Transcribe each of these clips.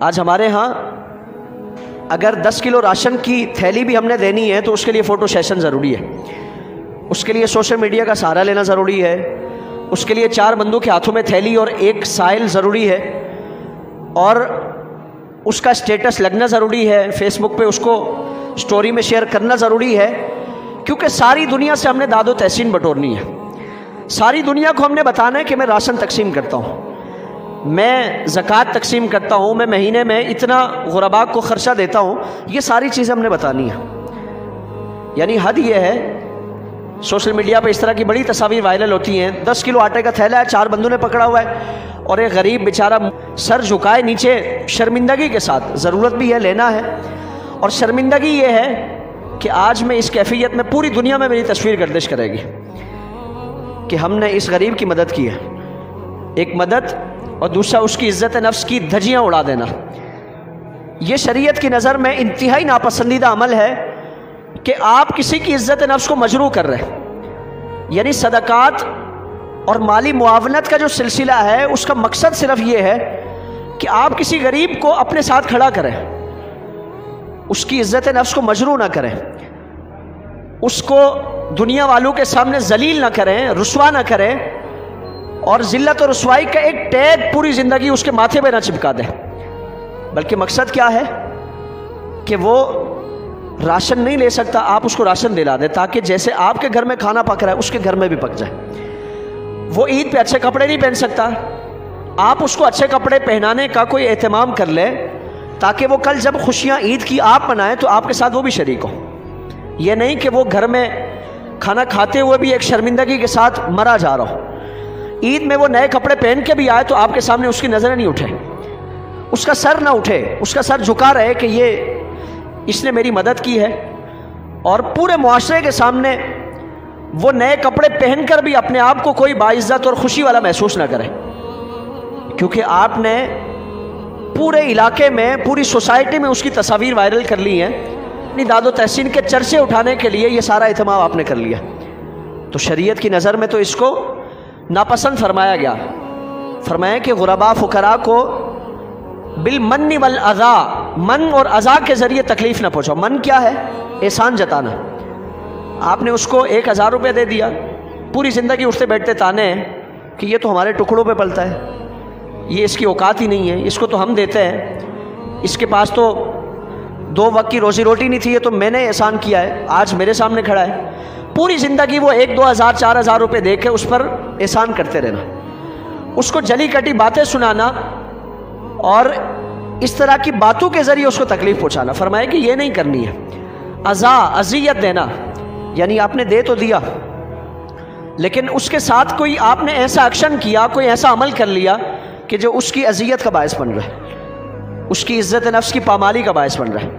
آج ہمارے ہاں اگر 10 کلو راشن کی تھیلی بھی ہم نے دینی ہے تو اس کے لیے فوٹو سیشن ضروری ہے، اس کے لیے سوشل میڈیا کا سہارا لینا ضروری ہے، اس کے لیے 4 بندوں کے ہاتھوں میں تھیلی اور ایک سائل ضروری ہے، اور اس کا اسٹیٹس لگنا ضروری ہے، فیس بک پہ اس کو سٹوری میں شیئر کرنا ضروری ہے، کیونکہ ساری دنیا سے ہم نے داد و تحسین بٹورنی ہے۔ ساری دنیا کو ہم نے بتانا ہے کہ میں راشن تقسیم کرتا ہوں، میں زکوٰۃ تقسیم کرتا ہوں، میں مہینے میں اتنا غرباء کو خرچہ دیتا ہوں، یہ ساری چیزیں ہم نے بتانی ہے۔ یعنی حد یہ ہے، سوشل میڈیا پہ اس طرح کی بڑی تصاویر وائرل ہوتی ہیں، 10 کلو آٹے کا تھیلا ہے، 4 بندوں نے پکڑا ہوا ہے، اور ایک غریب بیچارہ سر جھکائے نیچے شرمندگی کے ساتھ، ضرورت بھی ہے، لینا ہے، اور شرمندگی یہ ہے کہ آج میں اس کیفیت میں پوری دنیا میں میری تصویر گردش کرے گی کہ ہم نے اس غریب کی مدد کی ہے۔ ایک مدد، اور دوسرا اس کی عزت نفس کی دھجیاں اڑا دینا۔ یہ شریعت کی نظر میں انتہائی ناپسندیدہ عمل ہے کہ آپ کسی کی عزت نفس کو مجروح کر رہے ہیں۔ یعنی صدقات اور مالی معاونت کا جو سلسلہ ہے، اس کا مقصد صرف یہ ہے کہ آپ کسی غریب کو اپنے ساتھ کھڑا کریں، اس کی عزت نفس کو مجروح نہ کریں، اس کو دنیا والوں کے سامنے ذلیل نہ کریں، رسوا نہ کریں، اور ذلت و رسوائی کا ایک ٹیگ پوری زندگی اس کے ماتھے پہ نہ چپکا دیں۔ بلکہ مقصد کیا ہے کہ وہ راشن نہیں لے سکتا، آپ اس کو راشن دلا دیں، تاکہ جیسے آپ کے گھر میں کھانا پک رہا ہے اس کے گھر میں بھی پک جائے۔ وہ عید پہ اچھے کپڑے نہیں پہن سکتا، آپ اس کو اچھے کپڑے پہنانے کا کوئی اہتمام کر لیں، تاکہ وہ کل جب خوشیاں عید کی آپ منائیں تو آپ کے ساتھ وہ بھی شریک ہو۔ یہ نہیں کہ وہ گھر میں کھانا کھاتے ہوئے بھی ایک شرمندگی کے ساتھ مرا جا رہا ہو، عید میں وہ نئے کپڑے پہن کے بھی آئے تو آپ کے سامنے اس کی نظریں نہیں اٹھے، اس کا سر نہ اٹھے، اس کا سر جھکا رہے کہ اس نے میری مدد کی ہے، اور پورے معاشرے کے سامنے وہ نئے کپڑے پہن کر بھی اپنے آپ کو کوئی باعزت اور خوشی والا محسوس نہ کرے، کیونکہ آپ نے پورے علاقے میں، پوری سوسائٹی میں اس کی تصاویر وائرل کر لی ہیں، اپنی داد و تحسین کے چرچے اٹھانے کے لیے یہ سارا اہتمام آپ نے کر لیا۔ تو شریعت کی نظر میں تو اس کو ناپسند فرمایا گیا، فرمایا کہ غرباء فقراء کو بالمن والاذا، من اور اذا کے ذریعے تکلیف نہ پہنچاؤ۔ من کیا ہے؟ احسان جتانا۔ آپ نے اس کو 1000 روپے دے دیا، پوری زندگی اٹھتے بیٹھتے تانے ہیں کہ یہ تو ہمارے ٹکڑوں پہ پلتا ہے، یہ اس کی اوقات ہی نہیں ہے، اس کو تو ہم دیتے ہیں، اس کے پاس تو 2 وقت کی روزی روٹی نہیں تھی، یہ تو میں نے احسان کیا ہے، آج میرے سامنے کھڑا ہے۔ پوری زندگی وہ 1-2 ہزار 4 ہزار روپے دے کے اس پر احسان کرتے رہنا، اس کو جلی کٹی باتیں سنانا، اور اس طرح کی باتوں کے ذریعے اس کو تکلیف پہنچانا۔ فرمایا کہ یہ نہیں کرنی ہے۔ اذیت دینا، یعنی آپ نے دے تو دیا، لیکن اس کے ساتھ کوئی آپ نے ایسا ایکشن کیا، کوئی ایسا عمل کر لیا کہ جو اس کی اذیت کا باعث بن رہا ہے، اس کی عزت نفس کی پامالی کا باعث بن رہا ہے۔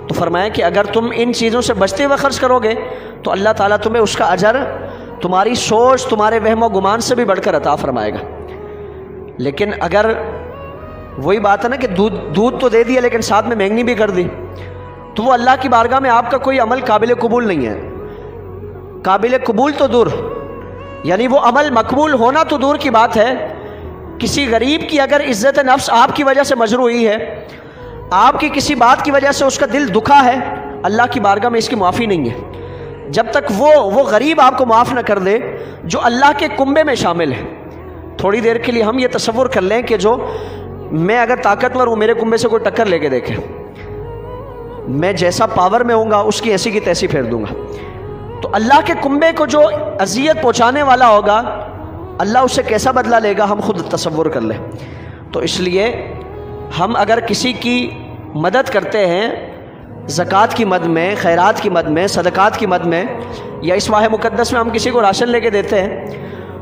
تو فرمایا کہ اگر تم ان چیزوں سے بچتے ہوئے خرچ کرو گے تو اللہ تعالیٰ تمہیں اس کا اجر تمہاری سوچ، تمہارے وہم و گمان سے بھی بڑھ کر عطا فرمائے گا۔ لیکن اگر وہی بات ہے نا کہ دودھ تو دے دیا لیکن ساتھ میں مہنگنی بھی کر دی، تو وہ اللہ کی بارگاہ میں آپ کا کوئی عمل قابل قبول نہیں ہے۔ قابل قبول تو دور، یعنی وہ عمل مقبول ہونا تو دور کی بات ہے، کسی غریب کی اگر عزت نفس آپ کی وجہ سے مجروح ہوئی ہے، آپ کی کسی بات کی وجہ سے اس کا دل دکھا ہے، اللہ کی بارگاہ میں اس کی معافی نہیں ہے جب تک وہ غریب آپ کو معاف نہ کر دے جو اللہ کے کنبے میں شامل ہے۔ تھوڑی دیر کے لیے ہم یہ تصور کر لیں کہ جو میں اگر طاقتور ہوں، میرے کنبے سے کوئی ٹکر لے کے دیکھے، میں جیسا پاور میں ہوں گا اس کی ایسی کی تیسی پھیر دوں گا۔ تو اللہ کے کنبے کو جو اذیت پہنچانے والا ہوگا، اللہ اسے کیسا بدلہ لے گا، ہم خود تصور کر لیں۔ تو اس لیے ہم اگر کسی کی مدد کرتے ہیں، زکوٰۃ کی مد میں، خیرات کی مد میں، صدقات کی مد میں، یا اس ماہ مقدس میں ہم کسی کو راشن لے کے دیتے ہیں،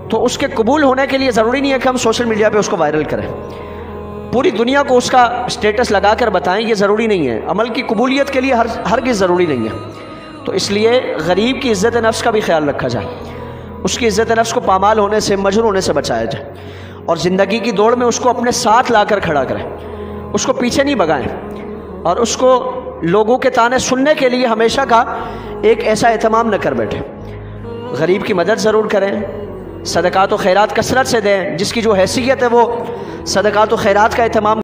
تو اس کے قبول ہونے کے لیے ضروری نہیں ہے کہ ہم سوشل میڈیا پہ اس کو وائرل کریں، پوری دنیا کو اس کا اسٹیٹس لگا کر بتائیں، یہ ضروری نہیں ہے۔ عمل کی قبولیت کے لیے ہرگز ضروری نہیں ہے۔ تو اس لیے غریب کی عزت نفس کا بھی خیال رکھا جائے، اس کی عزت نفس کو پامال ہونے سے، مجروح ہونے سے بچایا جائے، اور زندگی کی دوڑ میں اس کو اپنے ساتھ لا کر کھڑا کریں، اس کو پیچھے نہیں بگائیں، اور اس کو لوگوں کے تانے سننے کے لیے ہمیشہ کا ایک ایسا اہتمام نہ کر بیٹھے۔ غریب کی مدد ضرور کریں، صدقات و خیرات کثرت سے دیں، جس کی جو حیثیت ہے وہ صدقات و خیرات کا اہتمام